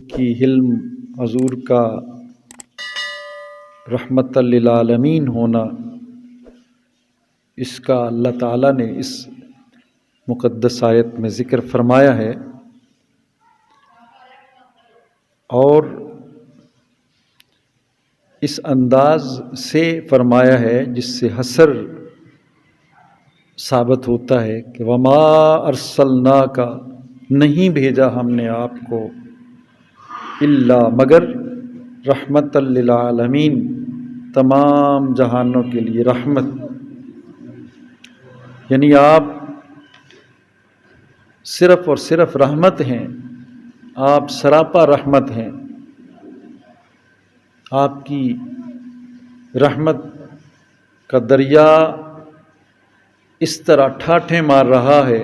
کی حلم، حضور کا رحمت للعالمین ہونا، اس کا اللہ تعالیٰ نے اس مقدس آیت میں ذکر فرمایا ہے، اور اس انداز سے فرمایا ہے جس سے حصر ثابت ہوتا ہے کہ وما ارسلناک، نہیں بھیجا ہم نے آپ کو، الا مگر رحمت للعالمین، تمام جہانوں کے لیے رحمت، یعنی آپ صرف اور صرف رحمت ہیں، آپ سراپا رحمت ہیں۔ آپ کی رحمت کا دریا اس طرح ٹھاٹھیں مار رہا ہے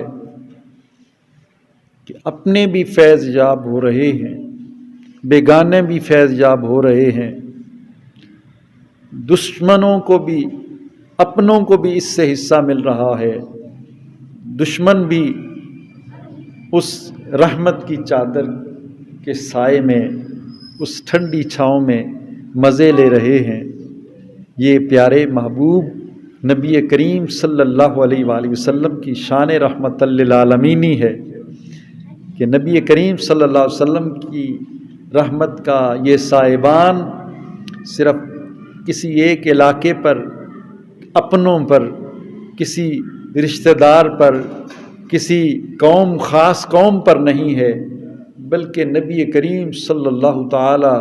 کہ اپنے بھی فیض یاب ہو رہے ہیں، بیگانے بھی فیض یاب ہو رہے ہیں، دشمنوں کو بھی، اپنوں کو بھی اس سے حصہ مل رہا ہے، دشمن بھی اس رحمت کی چادر کے سائے میں، اس ٹھنڈی چھاؤں میں مزے لے رہے ہیں۔ یہ پیارے محبوب نبی کریم صلی اللہ علیہ وآلہ وسلم کی شان رحمت للعالمینی ہے کہ نبی کریم صلی اللہ علیہ وسلم کی رحمت کا یہ سائبان صرف کسی ایک علاقے پر، اپنوں پر، کسی رشتہ دار پر، کسی قوم، خاص قوم پر نہیں ہے، بلکہ نبی کریم صلی اللہ تعالی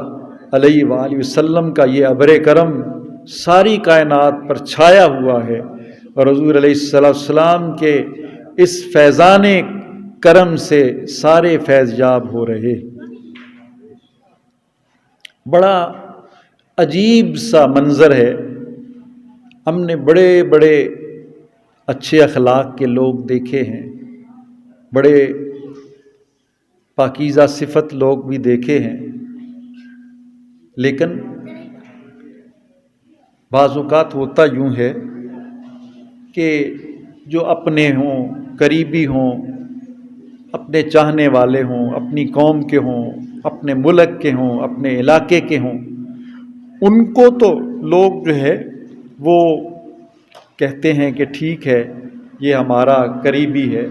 علیہ وآلہ وسلم کا یہ ابر کرم ساری کائنات پر چھایا ہوا ہے، اور حضور علیہ السلام کے اس فیضان کرم سے سارے فیض یاب ہو رہے۔ بڑا عجیب سا منظر ہے، ہم نے بڑے بڑے اچھے اخلاق کے لوگ دیکھے ہیں، بڑے پاکیزہ صفت لوگ بھی دیکھے ہیں، لیکن بعض اوقات ہوتا یوں ہے کہ جو اپنے ہوں، قریبی ہوں، اپنے چاہنے والے ہوں، اپنی قوم کے ہوں، اپنے ملک کے ہوں، اپنے علاقے کے ہوں، ان کو تو لوگ جو ہے وہ کہتے ہیں کہ ٹھیک ہے یہ ہمارا قریبی ہے،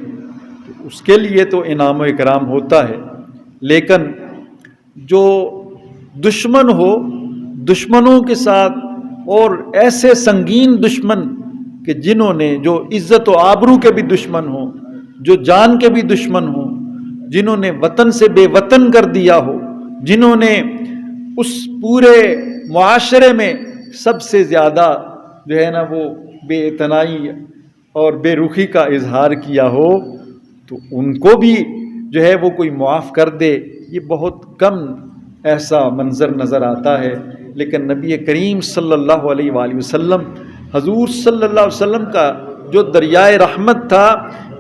اس کے لیے تو انعام و اکرام ہوتا ہے، لیکن جو دشمن ہو، دشمنوں کے ساتھ، اور ایسے سنگین دشمن کہ جنہوں نے، جو عزت و آبرو کے بھی دشمن ہوں، جو جان کے بھی دشمن ہوں، جنہوں نے وطن سے بے وطن کر دیا ہو، جنہوں نے اس پورے معاشرے میں سب سے زیادہ جو ہے نا وہ بے اعتنائی اور بے رخی کا اظہار کیا ہو، تو ان کو بھی جو ہے وہ کوئی معاف کر دے، یہ بہت کم ایسا منظر نظر آتا ہے۔ لیکن نبی کریم صلی اللہ علیہ وآلہ وسلم، حضور صلی اللہ علیہ وسلم کا جو دریائے رحمت تھا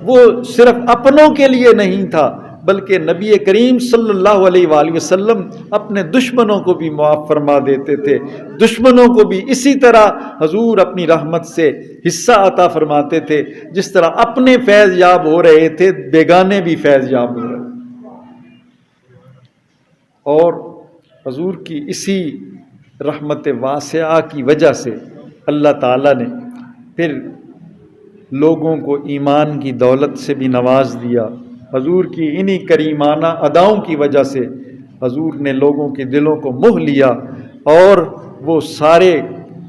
وہ صرف اپنوں کے لیے نہیں تھا، بلکہ نبی کریم صلی اللہ علیہ وآلہ وسلم اپنے دشمنوں کو بھی معاف فرما دیتے تھے، دشمنوں کو بھی اسی طرح حضور اپنی رحمت سے حصہ عطا فرماتے تھے، جس طرح اپنے فیض یاب ہو رہے تھے، بیگانے بھی فیض یاب ہو رہے۔ اور حضور کی اسی رحمت واسعہ کی وجہ سے اللہ تعالیٰ نے پھر لوگوں کو ایمان کی دولت سے بھی نواز دیا۔ حضور کی انہی کریمانہ اداؤں کی وجہ سے حضور نے لوگوں کے دلوں کو موہ لیا، اور وہ سارے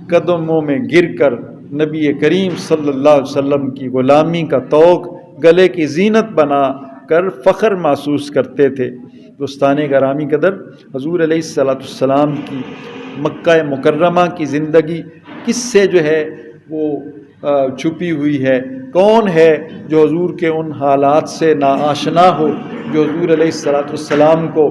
قدموں میں گر کر نبی کریم صلی اللہ علیہ وسلم کی غلامی کا طوق گلے کی زینت بنا کر فخر محسوس کرتے تھے۔ دوستان گرامی قدر، حضور علیہ السلام کی مکہ مکرمہ کی زندگی کس سے جو ہے وہ چھپی ہوئی ہے؟ کون ہے جو حضور کے ان حالات سے ناآشنا ہو جو حضور علیہ السلام کو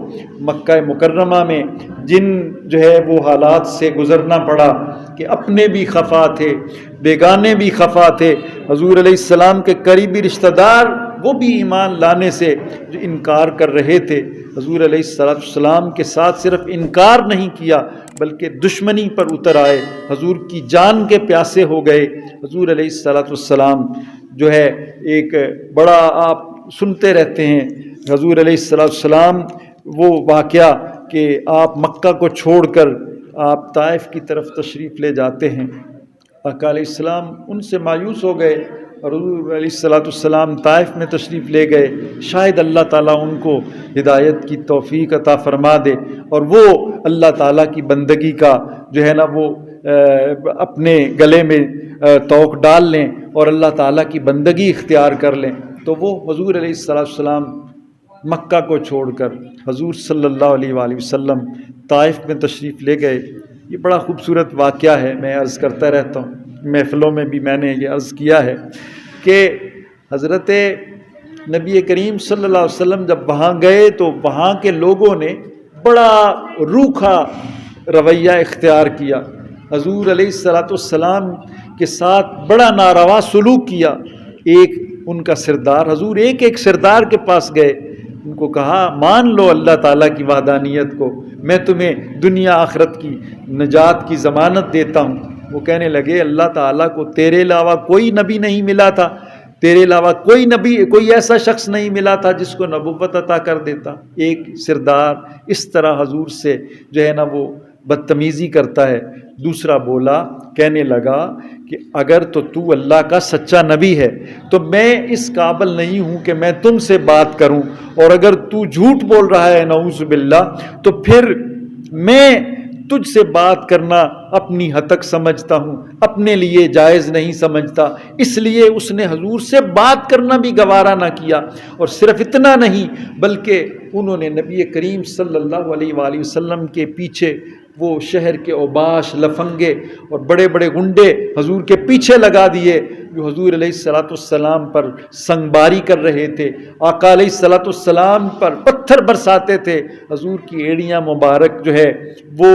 مکہ مکرمہ میں جن جو ہے وہ حالات سے گزرنا پڑا کہ اپنے بھی خفا تھے، بیگانے بھی خفا تھے، حضور علیہ السلام کے قریبی رشتہ دار وہ بھی ایمان لانے سے جو انکار کر رہے تھے۔ حضور علیہ السلام کے ساتھ صرف انکار نہیں کیا بلکہ دشمنی پر اتر آئے، حضور کی جان کے پیاسے ہو گئے۔ حضور علیہ السلام جو ہے ایک بڑا، آپ سنتے رہتے ہیں، حضور علیہ السلام وہ واقعہ کہ آپ مکہ کو چھوڑ کر آپ طائف کی طرف تشریف لے جاتے ہیں، آقا علیہ السلام ان سے مایوس ہو گئے اور حضور علیہ السلام طائف میں تشریف لے گئے، شاید اللہ تعالیٰ ان کو ہدایت کی توفیق عطا فرما دے اور وہ اللہ تعالیٰ کی بندگی کا جو ہے نا وہ اپنے گلے میں توق ڈال لیں اور اللہ تعالیٰ کی بندگی اختیار کر لیں۔ تو وہ حضور علیہ السلام مکہ کو چھوڑ کر حضور صلی اللہ علیہ وآلہ وسلم طائف میں تشریف لے گئے۔ یہ بڑا خوبصورت واقعہ ہے، میں عرض کرتا رہتا ہوں، محفلوں میں بھی میں نے یہ عرض کیا ہے کہ حضرت نبی کریم صلی اللہ علیہ وسلم جب وہاں گئے تو وہاں کے لوگوں نے بڑا روکھا رویہ اختیار کیا، حضور علیہ السلام کے ساتھ بڑا ناروا سلوک کیا۔ ایک ان کا سردار، حضور ایک سردار کے پاس گئے، ان کو کہا مان لو اللہ تعالیٰ کی وحدانیت کو، میں تمہیں دنیا آخرت کی نجات کی ضمانت دیتا ہوں۔ وہ کہنے لگے اللہ تعالیٰ کو تیرے علاوہ کوئی نبی نہیں ملا تھا، تیرے علاوہ کوئی نبی، کوئی ایسا شخص نہیں ملا تھا جس کو نبوت عطا کر دیتا۔ ایک سردار اس طرح حضور سے جو ہے نا وہ بدتمیزی کرتا ہے۔ دوسرا بولا، کہنے لگا کہ اگر تو اللہ کا سچا نبی ہے تو میں اس قابل نہیں ہوں کہ میں تم سے بات کروں، اور اگر تو جھوٹ بول رہا ہے نعوذ باللہ تو پھر میں تجھ سے بات کرنا اپنی ہتک سمجھتا ہوں، اپنے لیے جائز نہیں سمجھتا۔ اس لیے اس نے حضور سے بات کرنا بھی گوارا نہ کیا، اور صرف اتنا نہیں بلکہ انہوں نے نبی کریم صلی اللہ علیہ وآلہ وسلم کے پیچھے وہ شہر کے اوباش، لفنگے اور بڑے بڑے گنڈے حضور کے پیچھے لگا دیے جو حضور علیہ السلام پر سنگباری کر رہے تھے، آقا علیہ السلام پر پتھر برساتے تھے۔ حضور کی ایڑیاں مبارک جو ہے وہ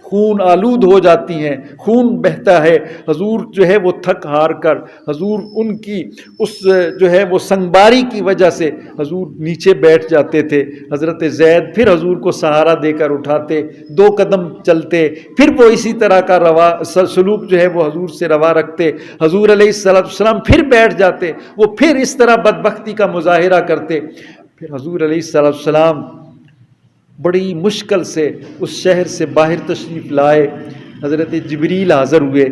خون آلود ہو جاتی ہیں، خون بہتا ہے۔ حضور جو ہے وہ تھک ہار کر، حضور ان کی اس جو ہے وہ سنگباری کی وجہ سے حضور نیچے بیٹھ جاتے تھے۔ حضرت زید پھر حضور کو سہارا دے کر اٹھاتے، 2 قدم چلتے، پھر وہ اسی طرح کا سلوک جو ہے وہ حضور سے روا رکھتے۔ حضور علیہ السلام پھر بیٹھ جاتے، وہ پھر اس طرح بدبختی کا مظاہرہ کرتے۔ پھر حضور علیہ السلام بڑی مشکل سے اس شہر سے باہر تشریف لائے، حضرت جبریل حاضر ہوئے،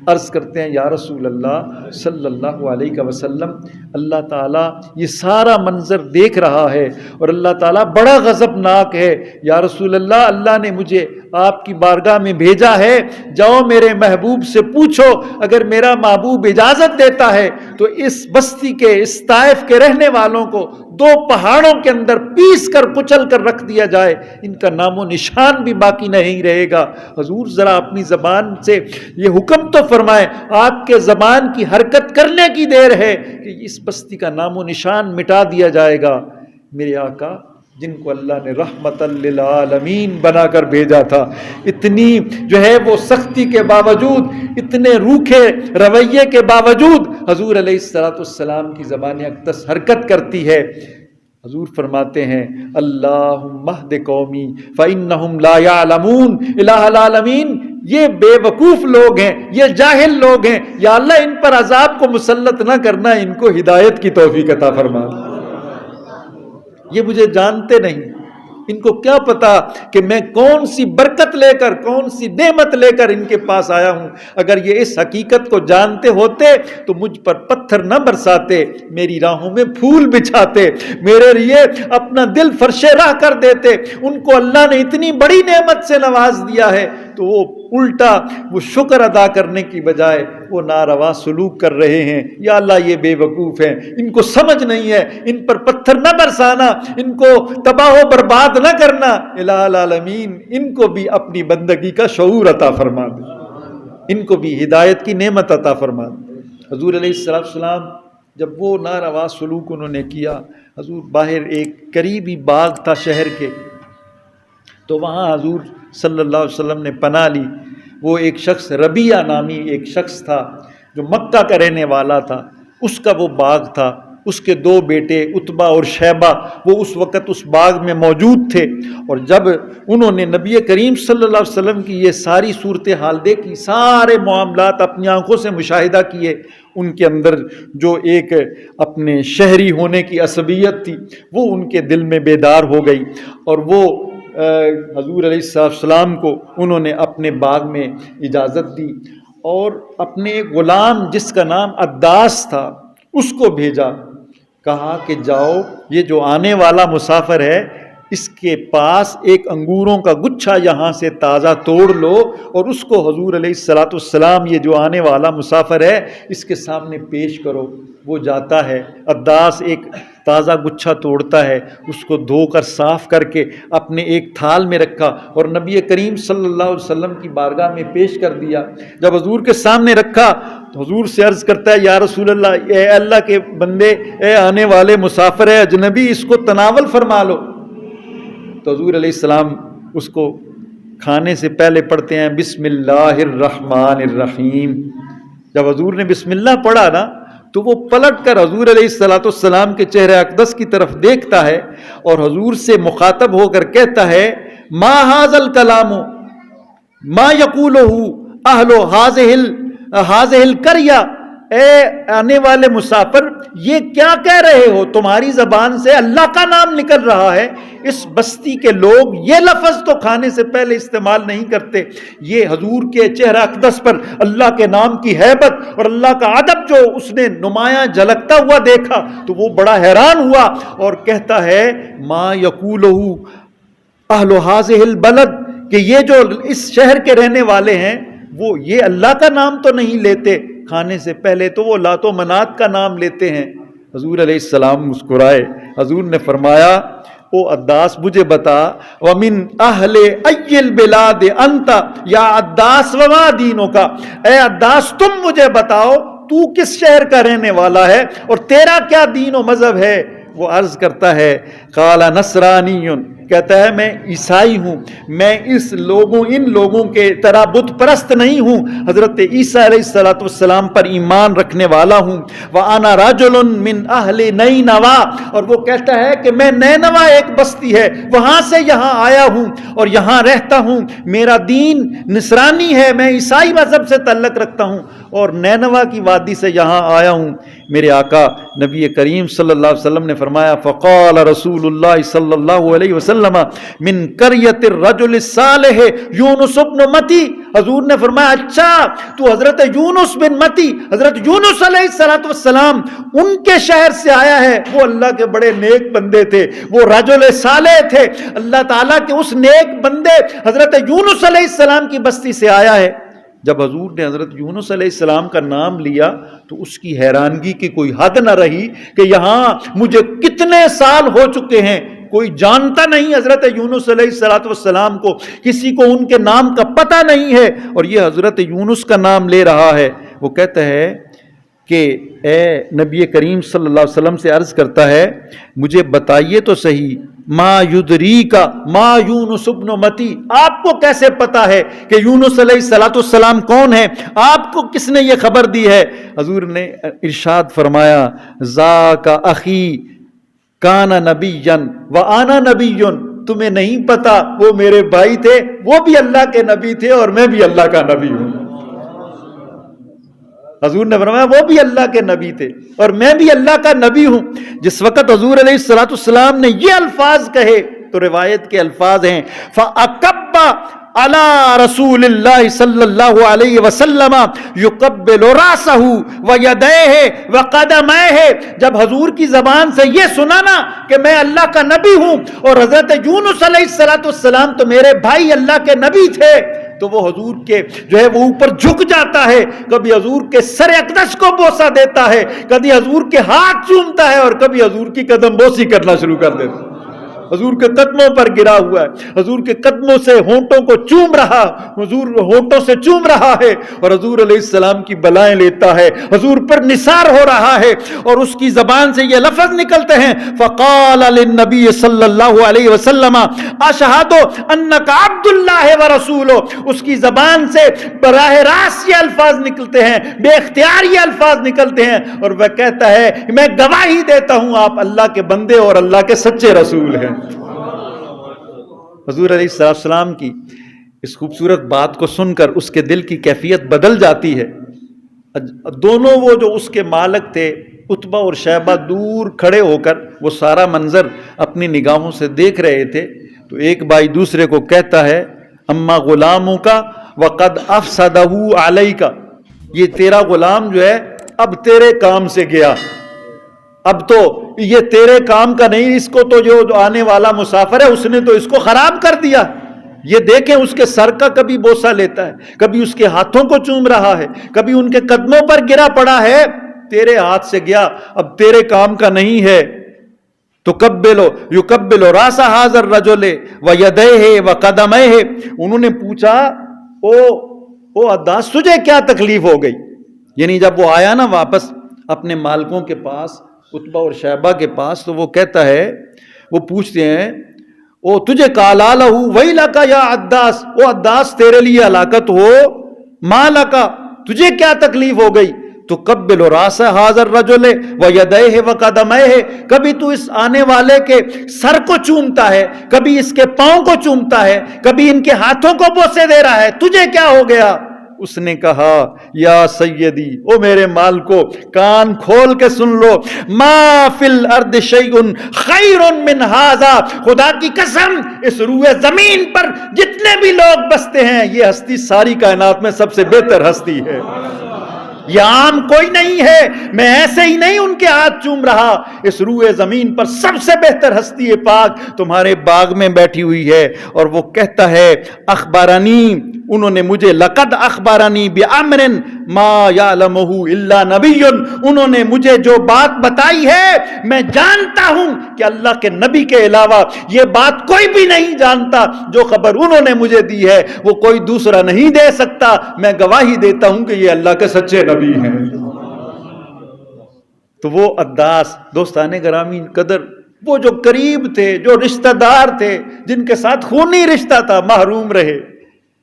عرض کرتے ہیں یا رسول اللہ صلی اللہ علیہ وسلم، اللہ تعالیٰ یہ سارا منظر دیکھ رہا ہے اور اللہ تعالیٰ بڑا غضبناک ہے، یا رسول اللہ اللہ نے مجھے آپ کی بارگاہ میں بھیجا ہے، جاؤ میرے محبوب سے پوچھو، اگر میرا محبوب اجازت دیتا ہے تو اس بستی کے، اس طائف کے رہنے والوں کو 2 پہاڑوں کے اندر پیس کر کچل کر رکھ دیا جائے، ان کا نام و نشان بھی باقی نہیں رہے گا۔ حضور ذرا اپنی زبان سے یہ حکم تو فرمائے، آپ کے زبان کی حرکت کرنے کی دیر ہے کہ اس بستی کا نام و نشان مٹا دیا جائے گا۔ میرے آقا جن کو اللہ نے رحمت للعالمین بنا کر بھیجا تھا، اتنی جو ہے وہ سختی کے باوجود، اتنے روکھے رویے کے باوجود حضور علیہ السلام کی زبان اقدس حرکت کرتی ہے۔ حضور فرماتے ہیں اللہم اہد قومی فإنہم لا یعلمون، الہ العالمین یہ بے وقوف لوگ ہیں، یہ جاہل لوگ ہیں، یا اللہ ان پر عذاب کو مسلط نہ کرنا، ان کو ہدایت کی توفیق عطا فرما۔ یہ مجھے جانتے نہیں، ان کو کیا پتا کہ میں کون سی برکت لے کر، کون سی نعمت لے کر ان کے پاس آیا ہوں۔ اگر یہ اس حقیقت کو جانتے ہوتے تو مجھ پر پتھر نہ برساتے، میری راہوں میں پھول بچھاتے، میرے لیے اپنا دل فرش راہ کر دیتے۔ ان کو اللہ نے اتنی بڑی نعمت سے نواز دیا ہے تو وہ الٹا وہ شکر ادا کرنے کی بجائے وہ ناروا سلوک کر رہے ہیں۔ یا اللہ یہ بے وقوف ہیں، ان کو سمجھ نہیں ہے، ان پر پتھر نہ برسانا، ان کو تباہ و برباد نہ کرنا، الہ العالمین ان کو بھی اپنی بندگی کا شعور عطا فرما دے، ان کو بھی ہدایت کی نعمت عطا فرما دے۔ حضور علیہ السلام جب وہ ناروا سلوک انہوں نے کیا، حضور باہر ایک قریبی باغ تھا شہر کے، تو وہاں حضور صلی اللہ علیہ وسلم نے پناہ لی۔ وہ ایک شخص ربیہ نامی ایک شخص تھا جو مکہ کا رہنے والا تھا، اس کا وہ باغ تھا، اس کے 2 بیٹے عتبہ اور شیبہ وہ اس وقت اس باغ میں موجود تھے۔ اور جب انہوں نے نبی کریم صلی اللہ علیہ وسلم کی یہ ساری صورتحال دیکھی، سارے معاملات اپنی آنکھوں سے مشاہدہ کیے، ان کے اندر جو ایک اپنے شہری ہونے کی عصبیت تھی وہ ان کے دل میں بیدار ہو گئی، اور وہ حضور علیہ السلام کو انہوں نے اپنے باغ میں اجازت دی، اور اپنے ایک غلام جس کا نام عداس تھا اس کو بھیجا، کہا کہ جاؤ یہ جو آنے والا مسافر ہے اس کے پاس ایک انگوروں کا گچھا یہاں سے تازہ توڑ لو اور اس کو حضور علیہ السلام یہ جو آنے والا مسافر ہے اس کے سامنے پیش کرو۔ وہ جاتا ہے، عداس ایک تازہ گچھا توڑتا ہے، اس کو دھو کر صاف کر کے اپنے ایک تھال میں رکھا اور نبی کریم صلی اللہ علیہ وسلم کی بارگاہ میں پیش کر دیا۔ جب حضور کے سامنے رکھا تو حضور سے عرض کرتا ہے یا رسول اللہ، اے اللہ کے بندے، اے آنے والے مسافر ہے اجنبی، اس کو تناول فرما لو۔ تو حضور علیہ السلام اس کو کھانے سے پہلے پڑھتے ہیں بسم اللہ الرحمن الرحیم۔ جب حضور نے بسم اللہ پڑھا نا تو وہ پلٹ کر حضور علیہ السلام کے چہرہ اقدس کی طرف دیکھتا ہے اور حضور سے مخاطب ہو کر کہتا ہے ما ھذا الکلام ما یقولہ اہل ھذہ القریہ، اے آنے والے مسافر یہ کیا کہہ رہے ہو؟ تمہاری زبان سے اللہ کا نام نکل رہا ہے، اس بستی کے لوگ یہ لفظ تو کھانے سے پہلے استعمال نہیں کرتے۔ یہ حضور کے چہرہ اقدس پر اللہ کے نام کی ہیبت اور اللہ کا ادب جو اس نے نمایاں جھلکتا ہوا دیکھا تو وہ بڑا حیران ہوا اور کہتا ہے ما یقولہ اہل ھذہ البلد، کہ یہ جو اس شہر کے رہنے والے ہیں وہ یہ اللہ کا نام تو نہیں لیتے کھانے سے پہلے، تو وہ لات و منات کا نام لیتے ہیں۔ حضور علیہ السلام مسکرائے، حضور نے فرمایا او عداس مجھے بتا ومن اہل ای البلاد انت یا عداس وما دینک، اے عداس تم مجھے بتاؤ تو کس شہر کا رہنے والا ہے اور تیرا کیا دین و مذہب ہے؟ وہ عرض کرتا ہے قال نصرانی، کہتا ہے میں عیسائی ہوں، میں ان لوگوں کے طرح بت پرست نہیں ہوں، حضرت عیسیٰ علیہ السلام پر ایمان رکھنے والا ہوں۔ وَأَنَا رَجُلٌ مِّنْ أَهْلِ نَيْنَوَا، اور وہ کہتا ہے کہ میں نینوا ایک بستی ہے وہاں سے یہاں آیا ہوں اور یہاں رہتا ہوں، میرا دین نصرانی ہے، میں عیسائی مذہب سے تعلق رکھتا ہوں اور نینوا کی وادی سے یہاں آیا ہوں۔ میرے آقا نبی کریم صلی اللہ علیہ وسلم نے فرمایا فقال رسول اللہ صلی اللہ علیہ وسلم من قریۃ الرجل الصالح یونس بن متی، حضور نے فرمایا اچھا تو حضرت یونس بن متی، حضرت یونس علیہ السلام ان کے شہر سے آیا ہے، وہ اللہ کے بڑے نیک بندے تھے، وہ رجل صالح تھے، اللہ تعالیٰ کے اس نیک بندے حضرت یونس علیہ السلام کی بستی سے آیا ہے۔ جب حضور نے حضرت یونس علیہ السلام کا نام لیا تو اس کی حیرانگی کی کوئی حد نہ رہی کہ یہاں مجھے کتنے سال ہو چکے ہیں، کوئی جانتا نہیں حضرت یونس علیہ السلام کو، کسی کو ان کے نام کا پتہ نہیں ہے، اور یہ حضرت یونس کا نام لے رہا ہے۔ وہ کہتا ہے کہ اے نبی کریم صلی اللہ علیہ وسلم سے عرض کرتا ہے مجھے بتائیے تو صحیح ما یدریک ما یونس بن متی، آپ کو کیسے پتا ہے کہ یونس علیہ السلام کون ہے؟ آپ کو کس نے یہ خبر دی ہے؟ حضور نے ارشاد فرمایا ذاک اخی کان نبی وانا نبی، تمہیں نہیں پتا وہ میرے بھائی تھے، وہ بھی اللہ کے نبی تھے اور میں بھی اللہ کا نبی ہوں۔ حضور نے فرمایا وہ بھی اللہ کے نبی تھے اور میں بھی اللہ کا نبی ہوں۔ جس وقت حضور علیہ السلام نے یہ الفاظ کہے تو روایت کے الفاظ ہیں فَأَكَبَّ عَلَى رسول اللہ صلی اللہ علیہ وسلم يُقَبِّلُ رَأْسَهُ وَيَدَيْهِ وَقَدَمَيْهِ، جب حضور کی زبان سے یہ سنا نا کہ میں اللہ کا نبی ہوں اور حضرت یونس علیہ السلام تو میرے بھائی اللہ کے نبی تھے، تو وہ حضور کے جو ہے وہ اوپر جھک جاتا ہے، کبھی حضور کے سر اقدس کو بوسہ دیتا ہے، کبھی حضور کے ہاتھ چومتا ہے اور کبھی حضور کی قدم بوسی کرنا شروع کر دیتا ہے۔ حضور کے قدموں پر گرا ہوا ہے، حضور کے قدموں سے ہونٹوں کو چوم رہا، حضور ہونٹوں سے چوم رہا ہے اور حضور علیہ السلام کی بلائیں لیتا ہے، حضور پر نثار ہو رہا ہے اور اس کی زبان سے یہ لفظ نکلتے ہیں فقال للنبی صلی اللہ علیہ وسلم اشہد انک عبد اللہ ورسولہ، اس کی زبان سے براہ راست یہ الفاظ نکلتے ہیں، بے اختیار یہ الفاظ نکلتے ہیں اور وہ کہتا ہے میں گواہی دیتا ہوں آپ اللہ کے بندے اور اللہ کے سچے رسول ہیں۔ حضور علیہ السلام کی اس خوبصورت بات کو سن کر اس کے دل کی کیفیت بدل جاتی ہے دونوں وہ جو اس کے مالک تھے عتبہ اور شیبہ دور کھڑے ہو کر وہ سارا منظر اپنی نگاہوں سے دیکھ رہے تھے. تو ایک بھائی دوسرے کو کہتا ہے اما غلاموں کا وقد افسدہ علیکا، یہ تیرا غلام جو ہے اب تیرے کام سے گیا، اب تو یہ تیرے کام کا نہیں، اس کو تو جو آنے والا مسافر ہے اس نے تو اس کو خراب کر دیا. یہ دیکھیں اس کے سر کا کبھی بوسہ لیتا ہے، کبھی اس کے ہاتھوں کو چوم رہا ہے، کبھی ان کے قدموں پر گرا پڑا ہے. تیرے ہاتھ سے گیا، اب تیرے کام کا نہیں ہے. تو یقبل راس ھذا الرجل ویدیہ وقدمیہ. انہوں نے پوچھا او عداس تجھے کیا تکلیف ہو گئی؟ یعنی جب وہ آیا نا واپس اپنے مالکوں کے پاس، عتبہ اور شیبہ کے پاس، تو وہ کہتا ہے، وہ پوچھتے ہیں او تجھے کالا لہو ویلک یا عداس، او عداس تیرے لیے ہلاکت ہو، ما لکا تجھے کیا تکلیف ہو گئی؟ تو قبل راس ھذا الرجل ویدیہ وقدمیہ. کبھی تو اس آنے والے کے سر کو چومتا ہے، کبھی اس کے پاؤں کو چومتا ہے، کبھی ان کے ہاتھوں کو بوسے دے رہا ہے، تجھے کیا ہو گیا؟ اس نے کہا یا سیدی، او میرے مالکو، کان کھول کے سن لو، ما فی الارض شیء خیر من ھذا، خدا کی قسم اس روئے زمین پر جتنے بھی لوگ بستے ہیں یہ ہستی ساری کائنات میں سب سے بہتر ہستی ہے. یہ عام کوئی نہیں ہے، میں ایسے ہی نہیں ان کے ہاتھ چوم رہا، اس روئے زمین پر سب سے بہتر ہستی پاک تمہارے باغ میں بیٹھی ہوئی ہے. اور وہ کہتا ہے اخبرنی، انہوں نے مجھے لقد اخبرنی بامر ما یعلمہ الا نبی، انہوں نے مجھے جو بات بتائی ہے میں جانتا ہوں کہ اللہ کے نبی کے علاوہ یہ بات کوئی بھی نہیں جانتا. جو خبر انہوں نے مجھے دی ہے وہ کوئی دوسرا نہیں دے سکتا. میں گواہی دیتا ہوں کہ یہ اللہ کے سچے نبی ہیں. تو وہ عداس، دوستان گرامی قدر، وہ جو قریب تھے، جو رشتہ دار تھے، جن کے ساتھ خونی رشتہ تھا، محروم رہے.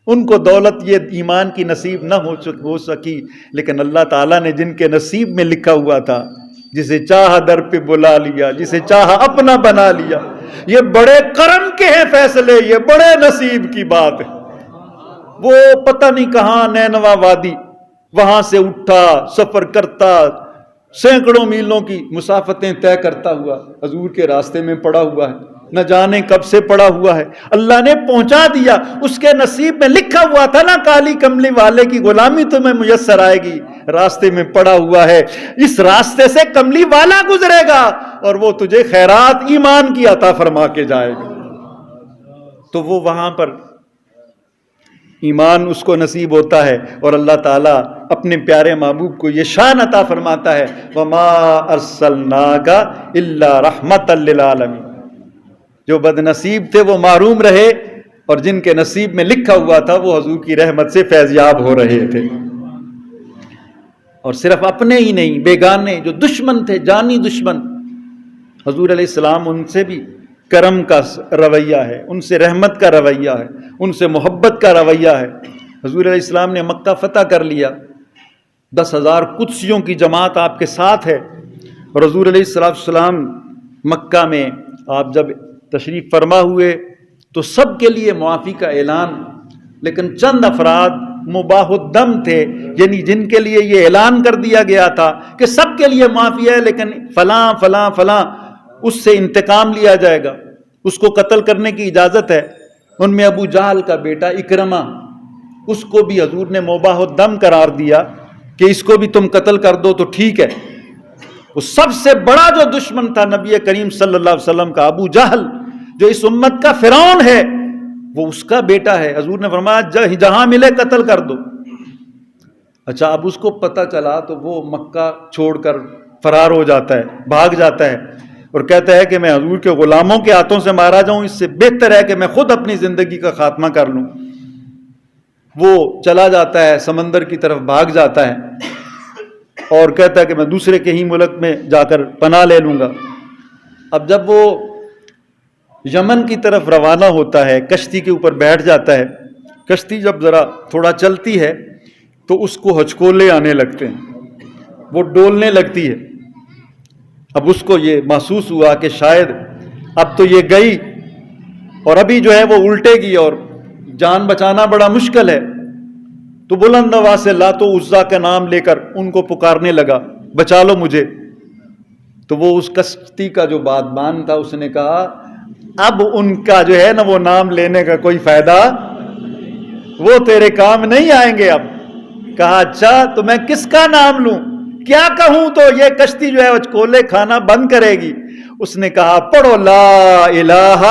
ان کو دولت یہ ایمان کی نصیب نہ ہو سکی، لیکن اللہ تعالیٰ نے جن کے نصیب میں لکھا ہوا تھا، جسے چاہا در پہ بلا لیا، جسے چاہا اپنا بنا لیا. یہ بڑے کرم کے ہیں فیصلے، یہ بڑے نصیب کی بات ہے. وہ پتہ نہیں کہاں نینوا وادی، وہاں سے اٹھا، سفر کرتا، سینکڑوں میلوں کی مسافتیں طے کرتا ہوا حضور کے راستے میں پڑا ہوا ہے، نہ جانے کب سے پڑا ہوا ہے. اللہ نے پہنچا دیا، اس کے نصیب میں لکھا ہوا تھا نا کالی کملی والے کی غلامی تمہیں میسر آئے گی. راستے میں پڑا ہوا ہے، اس راستے سے کملی والا گزرے گا اور وہ تجھے خیرات ایمان کی عطا فرما کے جائے گا. تو وہ وہاں پر ایمان اس کو نصیب ہوتا ہے اور اللہ تعالیٰ اپنے پیارے محبوب کو یہ شان عطا فرماتا ہے وَمَا أَرْسَلْنَاكَ إِلَّا رَحْمَةً لِّلْعَالَمِينَ. جو بد نصیب تھے وہ محروم رہے اور جن کے نصیب میں لکھا ہوا تھا وہ حضور کی رحمت سے فیضیاب ہو رہے تھے. اور صرف اپنے ہی نہیں، بیگانے جو دشمن تھے، جانی دشمن، حضور علیہ السلام ان سے بھی کرم کا رویہ ہے، ان سے رحمت کا رویہ ہے، ان سے محبت کا رویہ ہے. حضور علیہ السلام نے مکہ فتح کر لیا، 10,000 قدسیوں کی جماعت آپ کے ساتھ ہے. اور حضور علیہ السلام مکہ میں آپ جب تشریف فرما ہوئے تو سب کے لیے معافی کا اعلان، لیکن چند افراد مباح الدم تھے، یعنی جن کے لیے یہ اعلان کر دیا گیا تھا کہ سب کے لیے معافی ہے، لیکن فلاں فلاں فلاں اس سے انتقام لیا جائے گا، اس کو قتل کرنے کی اجازت ہے. ان میں ابو جہل کا بیٹا اکرمہ، اس کو بھی حضور نے مباح الدم قرار دیا کہ اس کو بھی تم قتل کر دو تو ٹھیک ہے. وہ سب سے بڑا جو دشمن تھا نبی کریم صلی اللہ علیہ وسلم کا، ابو جہل، جو اس امت کا فرعون ہے، وہ اس کا بیٹا ہے. حضور نے فرمایا جہاں ملے قتل کر دو. اچھا، اب اس کو پتہ چلا تو وہ مکہ چھوڑ کر فرار ہو جاتا ہے، بھاگ جاتا ہے اور کہتا ہے کہ میں حضور کے غلاموں کے ہاتھوں سے مارا جاؤں، اس سے بہتر ہے کہ میں خود اپنی زندگی کا خاتمہ کر لوں. وہ چلا جاتا ہے، سمندر کی طرف بھاگ جاتا ہے اور کہتا ہے کہ میں دوسرے کے ہی ملک میں جا کر پناہ لے لوں گا. اب جب وہ یمن کی طرف روانہ ہوتا ہے، کشتی کے اوپر بیٹھ جاتا ہے. کشتی جب ذرا تھوڑا چلتی ہے تو اس کو ہچکولے آنے لگتے ہیں، وہ ڈولنے لگتی ہے. اب اس کو یہ محسوس ہوا کہ شاید اب تو یہ گئی اور ابھی جو ہے وہ الٹے گی اور جان بچانا بڑا مشکل ہے. تو بلند آواز سے لات و عزا کا نام لے کر ان کو پکارنے لگا، بچا لو مجھے۔ تو وہ اس کشتی کا جو بادبان تھا اس نے کہا اب ان کا جو ہے نا وہ نام لینے کا کوئی فائدہ، وہ تیرے کام نہیں آئیں گے اب۔ کہا اچھا تو میں کس کا نام لوں، کیا کہوں تو یہ کشتی جو ہے وہ کولے کھانا بند کرے گی۔ اس نے کہا پڑھو لا الہ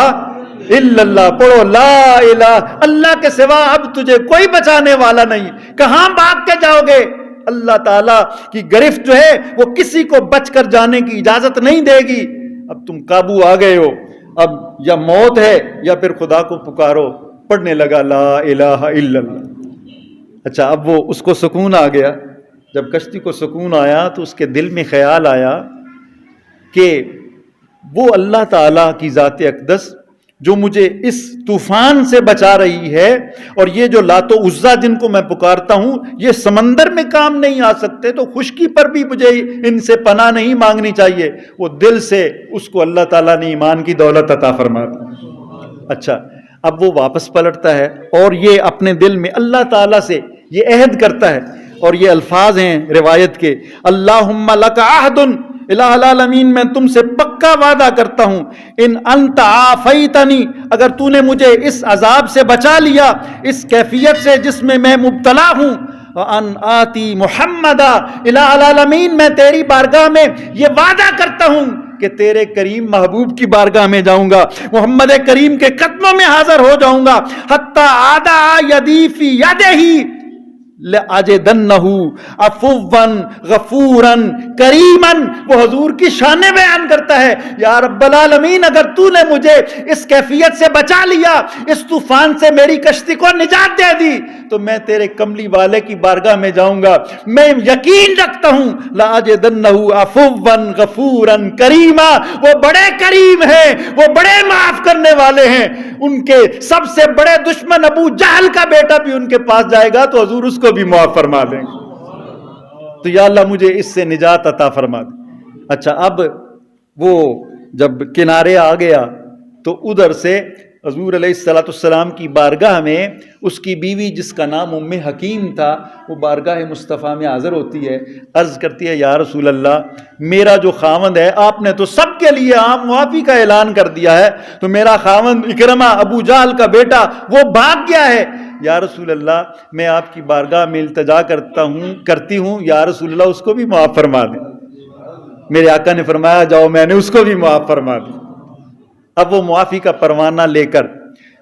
الا اللہ، پڑھو لا الہ، اللہ کے سوا اب تجھے کوئی بچانے والا نہیں، کہاں بھاگ کے جاؤ گے؟ اللہ تعالیٰ کی گرفت جو ہے وہ کسی کو بچ کر جانے کی اجازت نہیں دے گی۔ اب تم قابو آ گئے ہو، اب یا موت ہے یا پھر خدا کو پکارو۔ پڑھنے لگا لا الہ الا اللہ۔ اچھا اب وہ اس کو سکون آ گیا۔ جب کشتی کو سکون آیا تو اس کے دل میں خیال آیا کہ وہ اللہ تعالیٰ کی ذات اقدس جو مجھے اس طوفان سے بچا رہی ہے، اور یہ جو لات و عزا جن کو میں پکارتا ہوں یہ سمندر میں کام نہیں آ سکتے، تو خشکی پر بھی مجھے ان سے پناہ نہیں مانگنی چاہیے۔ وہ دل سے اس کو اللہ تعالیٰ نے ایمان کی دولت عطا فرما دی۔ اچھا اب وہ واپس پلٹتا ہے اور یہ اپنے دل میں اللہ تعالیٰ سے یہ عہد کرتا ہے، اور یہ الفاظ ہیں روایت کے، اللہم لک عہد، الہ العالمین میں تم سے پکا وعدہ کرتا ہوں، ان انت عافیتنی، اگر تو نے مجھے اس عذاب سے بچا لیا، اس کیفیت سے جس میں میں مبتلا ہوں، وان آتی محمدا، الہ العالمین میں تیری بارگاہ میں یہ وعدہ کرتا ہوں کہ تیرے کریم محبوب کی بارگاہ میں جاؤں گا، محمد کریم کے قدموں میں حاضر ہو جاؤں گا، حتی عادا یدی فی یدہی لَأَجِدَنَّهُ عَفُوًّا غَفُورًا کریمًا۔ وہ حضور کی شان بیان کرتا ہے، یا رب العالمین اگر تو نے مجھے اس کیفیت سے بچا لیا، اس طوفان سے میری کشتی کو نجات دے دی، تو میں تیرے کملی والے کی بارگاہ میں جاؤں گا۔ میں یقین رکھتا ہوں لَأَجِدَنَّهُ عَفُوًّا غَفُورًا کریمًا، وہ بڑے کریم ہیں، وہ بڑے معاف کرنے والے ہیں۔ ان کے سب سے بڑے دشمن ابو جہل کا بیٹا بھی ان کے پاس جائے گا تو حضور اس کو بھی معاف فرما دیں گے۔ تو یا اللہ مجھے اس سے نجات عطا فرما دے۔ اچھا اب وہ جب کنارے آ گیا تو ادھر سے حضور علیہ السلام کی بارگاہ میں اس کی بیوی جس کا نام ام حکیم تھا وہ بارگاہ مصطفیٰ میں حاضر ہوتی ہے، عرض کرتی ہے یا رسول اللہ میرا جو خاوند ہے، آپ نے تو سب کے لیے عام معافی کا اعلان کر دیا ہے، تو میرا خاوند اکرمہ ابو جہل کا بیٹا وہ بھاگ گیا ہے، یا رسول اللہ میں آپ کی بارگاہ میں التجا کرتی ہوں یا رسول اللہ اس کو بھی معاف فرما دیں۔ میرے آقا نے فرمایا جاؤ میں نے اس کو بھی معاف فرما دی۔ اب وہ معافی کا پروانہ لے کر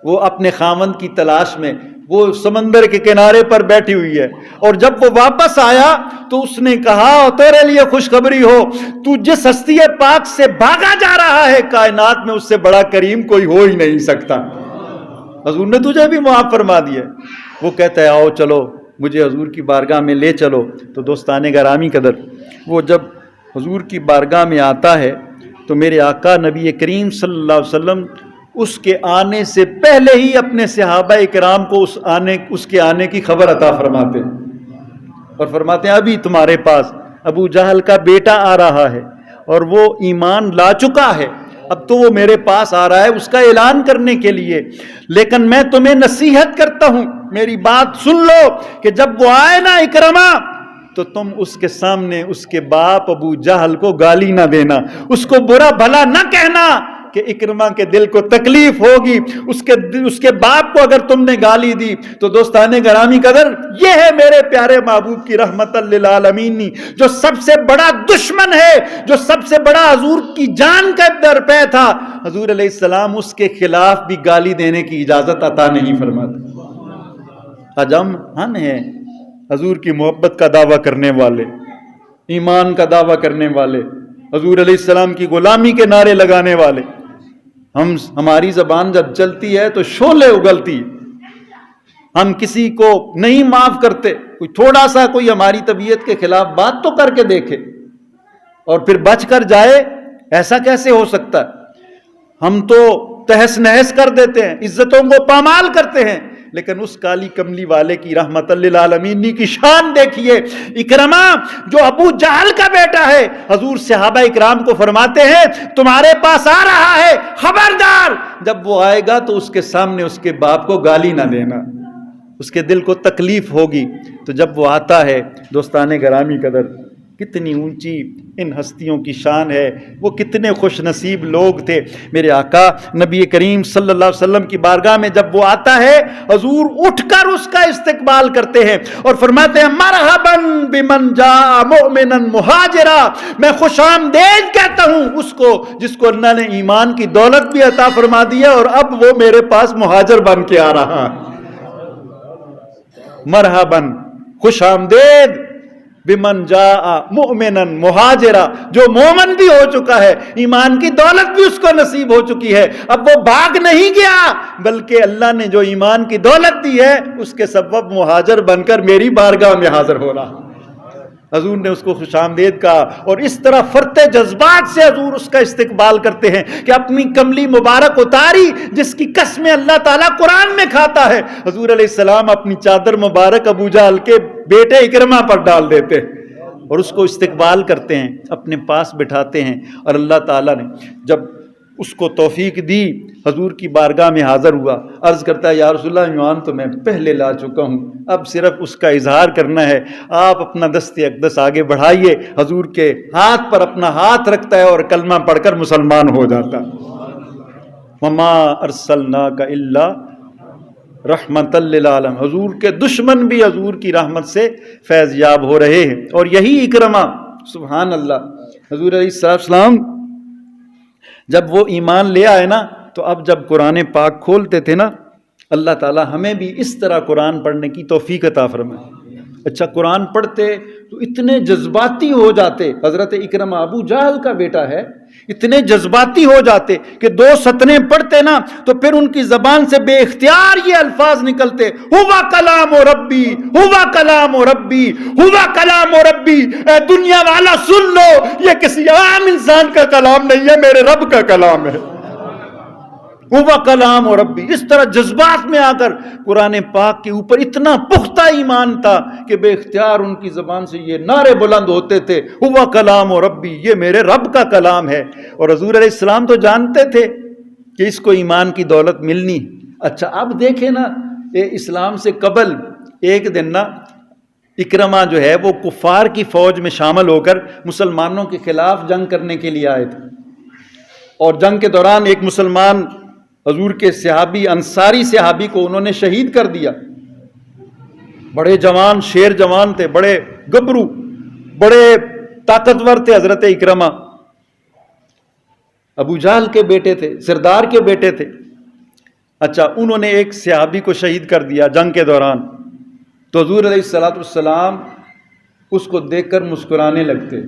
وہ اپنے خاوند کی تلاش میں وہ سمندر کے کنارے پر بیٹھی ہوئی ہے، اور جب وہ واپس آیا تو اس نے کہا تیرے لیے خوشخبری ہو، تو جس ہستی پاک سے بھاگا جا رہا ہے کائنات میں اس سے بڑا کریم کوئی ہو ہی نہیں سکتا، حضور نے تجھے بھی معاف فرما دیا۔ وہ کہتا ہے آؤ چلو مجھے حضور کی بارگاہ میں لے چلو۔ تو دوستان گرامی قدر وہ جب حضور کی بارگاہ میں آتا ہے تو میرے آقا نبی کریم صلی اللہ علیہ وسلم اس کے آنے سے پہلے ہی اپنے صحابہ اکرام کو اس کے آنے کی خبر عطا فرماتے ہیں، اور فرماتے ہیں ابھی تمہارے پاس ابو جہل کا بیٹا آ رہا ہے اور وہ ایمان لا چکا ہے، اب تو وہ میرے پاس آ رہا ہے اس کا اعلان کرنے کے لیے، لیکن میں تمہیں نصیحت کرتا ہوں میری بات سن لو کہ جب وہ آئے نا اکرمہ تو تم اس کے سامنے اس کے باپ ابو جہل کو گالی نہ دینا، اس کو برا بھلا نہ کہنا کہ اکرمہ کے دل کو تکلیف ہوگی، اس کے باپ کو اگر تم نے گالی دی تو دوستان گرامی قدر یہ ہے میرے پیارے محبوب کی رحمت للعالمین جو سب سے بڑا دشمن ہے، جو سب سے بڑا حضور کی جان کا در پہ تھا، حضور علیہ السلام اس کے خلاف بھی گالی دینے کی اجازت عطا نہیں فرماتے۔ آج ہم ہیں حضور کی محبت کا دعویٰ کرنے والے، ایمان کا دعویٰ کرنے والے، حضور علیہ السلام کی غلامی کے نعرے لگانے والے، ہماری زبان جب چلتی ہے تو شعلے اگلتی، ہم کسی کو نہیں معاف کرتے، کوئی تھوڑا سا کوئی ہماری طبیعت کے خلاف بات تو کر کے دیکھے اور پھر بچ کر جائے، ایسا کیسے ہو سکتا ہے؟ ہم تو تہس نہس کر دیتے ہیں، عزتوں کو پامال کرتے ہیں، لیکن اس کالی کملی والے کی رحمت للعالمین کی شان دیکھیے۔ اکرمہ جو ابو جہل کا بیٹا ہے، حضور صحابہ اکرام کو فرماتے ہیں تمہارے پاس آ رہا ہے، خبردار جب وہ آئے گا تو اس کے سامنے اس کے باپ کو گالی نہ دینا۔ اس کے دل کو تکلیف ہوگی. تو جب وہ آتا ہے دوستان گرامی قدر، کتنی اونچی ان ہستیوں کی شان ہے، وہ کتنے خوش نصیب لوگ تھے. میرے آقا نبی کریم صلی اللہ علیہ وسلم کی بارگاہ میں جب وہ آتا ہے، حضور اٹھ کر اس کا استقبال کرتے ہیں اور فرماتے ہیں مرحبا بمن جاء مؤمنا مہاجرا. میں خوش آمدید کہتا ہوں اس کو جس کو اللہ نے ایمان کی دولت بھی عطا فرما دیا اور اب وہ میرے پاس مہاجر بن کے آ رہا. مرحبا، خوش آمدید بمن جاء مؤمنا مہاجرا، جو مومن بھی ہو چکا ہے، ایمان کی دولت بھی اس کو نصیب ہو چکی ہے. اب وہ بھاگ نہیں گیا بلکہ اللہ نے جو ایمان کی دولت دی ہے اس کے سبب مہاجر بن کر میری بارگاہ میں حاضر ہو رہا. حضور نے اس کو خوش آمدید کہا اور اس طرح فرتے جذبات سے حضور اس کا استقبال کرتے ہیں کہ اپنی کملی مبارک اتاری جس کی قسمیں اللہ تعالیٰ قرآن میں کھاتا ہے. حضور علیہ السلام اپنی چادر مبارک ابو جہل کے بیٹے اکرمہ پر ڈال دیتے اور اس کو استقبال کرتے ہیں، اپنے پاس بٹھاتے ہیں. اور اللہ تعالیٰ نے جب اس کو توفیق دی، حضور کی بارگاہ میں حاضر ہوا، عرض کرتا ہے یا رسول اللہ ایمان تو میں پہلے لا چکا ہوں، اب صرف اس کا اظہار کرنا ہے، آپ اپنا دست اقدس آگے بڑھائیے. حضور کے ہاتھ پر اپنا ہاتھ رکھتا ہے اور کلمہ پڑھ کر مسلمان ہو جاتا. وما ارسلناک الا رحمت للعالم. حضور کے دشمن بھی حضور کی رحمت سے فیض یاب ہو رہے ہیں. اور یہی اکرمہ سبحان اللہ، حضور علیہ السلام جب وہ ایمان لے آئے نا تو اب جب قرآن پاک کھولتے تھے نا، اللہ تعالی ہمیں بھی اس طرح قرآن پڑھنے کی توفیق عطا فرمائے. اچھا قرآن پڑھتے تو اتنے جذباتی ہو جاتے، حضرت اکرمہ ابو جہل کا بیٹا ہے، اتنے جذباتی ہو جاتے کہ 2 سطریں پڑھتے نا تو پھر ان کی زبان سے بے اختیار یہ الفاظ نکلتے، ہوا کلام و ربی، ہوا کلام و ربی، ہوا کلام و ربی. اے دنیا والا سن لو، یہ کسی عام انسان کا کلام نہیں ہے، میرے رب کا کلام ہے. ہوا کلام و ربی. اس طرح جذبات میں آ کر قرآن پاک کے اوپر اتنا پختہ ایمان تھا کہ بے اختیار ان کی زبان سے یہ نعرے بلند ہوتے تھے، ہوا کلام و ربی، یہ میرے رب کا کلام ہے. اور حضور علیہ السلام تو جانتے تھے کہ اس کو ایمان کی دولت ملنی. اچھا اب دیکھیں نا، اسلام سے قبل ایک دن نا اکرمہ جو ہے وہ کفار کی فوج میں شامل ہو کر مسلمانوں کے خلاف جنگ کرنے کے لیے آئے تھے. اور جنگ کے دوران ایک مسلمان حضور کے صحابی، انصاری صحابی کو انہوں نے شہید کر دیا. بڑے جوان، شیر جوان تھے، بڑے گبرو، بڑے طاقتور تھے حضرت اکرمہ. ابو جہل کے بیٹے تھے، سردار کے بیٹے تھے. اچھا انہوں نے ایک صحابی کو شہید کر دیا جنگ کے دوران. تو حضور علیہ السلام اس کو دیکھ کر مسکرانے لگتے.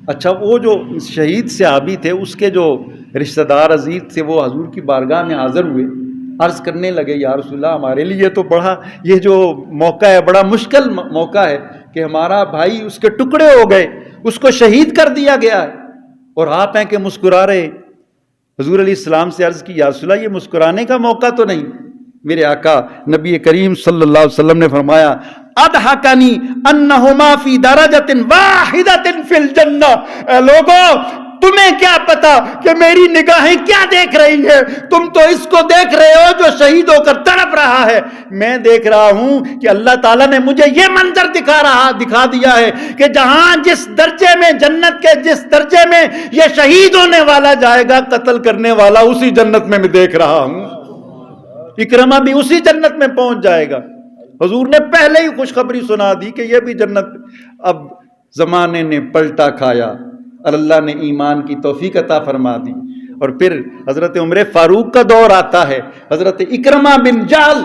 اچھا وہ جو شہید صحابی تھے اس کے جو رشتہ دار عزیز تھے وہ حضور کی بارگاہ میں حاضر ہوئے، عرض کرنے لگے یا رسول اللہ ہمارے لیے تو بڑا یہ جو موقع ہے بڑا مشکل موقع ہے کہ ہمارا بھائی اس کے ٹکڑے ہو گئے، اس کو شہید کر دیا گیا ہے اور آپ ہیں کہ مسکرا رہے. حضور علیہ السلام سے عرض کی یا رسول اللہ یہ مسکرانے کا موقع تو نہیں. میرے آقا نبی کریم صلی اللہ علیہ وسلم نے فرمایا اضحکنی انہما فی درجۃ واحدۃ فی الجنہ. اے لوگوں تمہیں کیا پتا کہ میری نگاہیں کیا دیکھ رہی ہیں؟ تم تو اس کو دیکھ رہے ہو جو شہید ہو کر تڑپ رہا ہے، میں دیکھ رہا ہوں کہ اللہ تعالیٰ نے مجھے یہ منظر دکھا دیا ہے کہ جہاں جس درجے میں جنت کے جس درجے میں یہ شہید ہونے والا جائے گا، قتل کرنے والا اسی جنت میں دیکھ رہا ہوں. اکرمہ بھی اسی جنت میں پہنچ جائے گا. حضور نے پہلے ہی خوشخبری سنا دی کہ یہ بھی جنت. اب زمانے نے پلٹا کھایا اور اللہ نے ایمان کی توفیق عطا فرما دی. اور پھر حضرت عمر فاروق کا دور آتا ہے. حضرت اکرمہ بن جہل،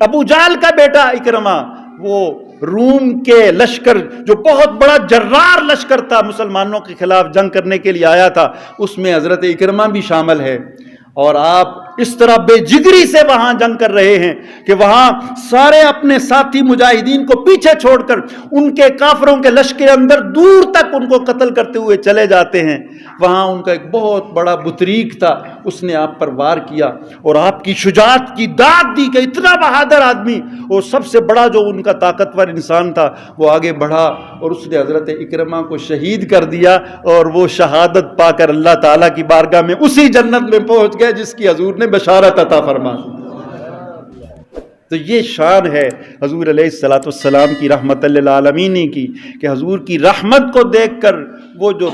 ابو جہل کا بیٹا اکرمہ، وہ روم کے لشکر جو بہت بڑا جرار لشکر تھا مسلمانوں کے خلاف جنگ کرنے کے لیے آیا تھا، اس میں حضرت اکرمہ بھی شامل ہے. اور آپ اس طرح بے جگری سے وہاں جنگ کر رہے ہیں کہ وہاں سارے اپنے ساتھی مجاہدین کو پیچھے چھوڑ کر ان کے کافروں کے لشکر اندر دور تک ان کو قتل کرتے ہوئے چلے جاتے ہیں. وہاں ان کا ایک بہت بڑا بطریق تھا، اس نے آپ پر وار کیا اور آپ کی شجاعت کی داد دی کہ اتنا بہادر آدمی اور سب سے بڑا جو ان کا طاقتور انسان تھا وہ آگے بڑھا اور اس نے حضرت اکرمہ کو شہید کر دیا. اور وہ شہادت پا کر اللہ تعالیٰ کی بارگاہ میں اسی جنت میں پہنچ گئے جس کی حضور نے بشارت عطا فرما. تو یہ شان ہے حضور علیہ الصلوۃ والسلام کی رحمت للعالمین کی، کہ حضور کی رحمت کو دیکھ کر وہ جو